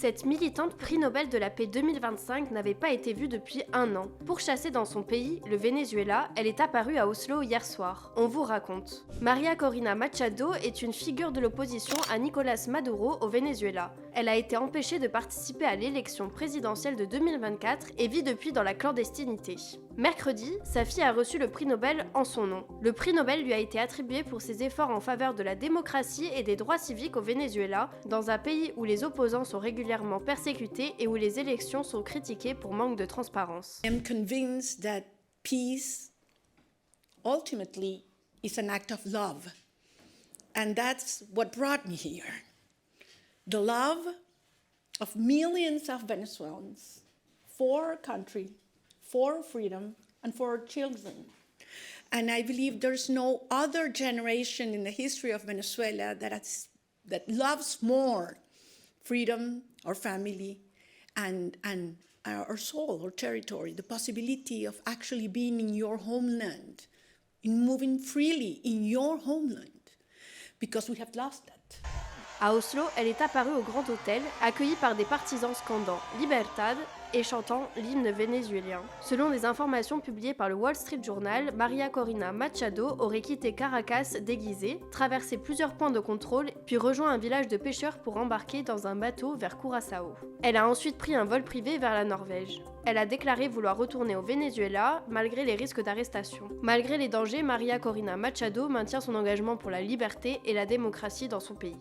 Cette militante prix Nobel de la paix 2025 n'avait pas été vue depuis 1 an. Pourchassée dans son pays, le Venezuela, elle est apparue à Oslo hier soir. On vous raconte. María Corina Machado est une figure de l'opposition à Nicolás Maduro au Venezuela. Elle a été empêchée de participer à l'élection présidentielle de 2024 et vit depuis dans la clandestinité. Mercredi, sa fille a reçu le prix Nobel en son nom. Le prix Nobel lui a été attribué pour ses efforts en faveur de la démocratie et des droits civiques au Venezuela, dans un pays où les opposants sont régulièrement persécutés et où les élections sont critiquées pour manque de transparence. I am convinced that peace ultimately is an act of love. And that's what brought me here. The love of millions of Venezuelans for our country, for freedom, and for our children. And I believe there's no other generation in the history of Venezuela that loves more freedom, our family, and our soul, our territory, the possibility of actually being in your homeland, in moving freely in your homeland, because we have lost that. À Oslo, elle est apparue au Grand Hôtel, accueillie par des partisans scandant « Libertad » et chantant l'hymne vénézuélien. Selon des informations publiées par le Wall Street Journal, María Corina Machado aurait quitté Caracas déguisée, traversé plusieurs points de contrôle, puis rejoint un village de pêcheurs pour embarquer dans un bateau vers Curaçao. Elle a ensuite pris un vol privé vers la Norvège. Elle a déclaré vouloir retourner au Venezuela malgré les risques d'arrestation. Malgré les dangers, María Corina Machado maintient son engagement pour la liberté et la démocratie dans son pays.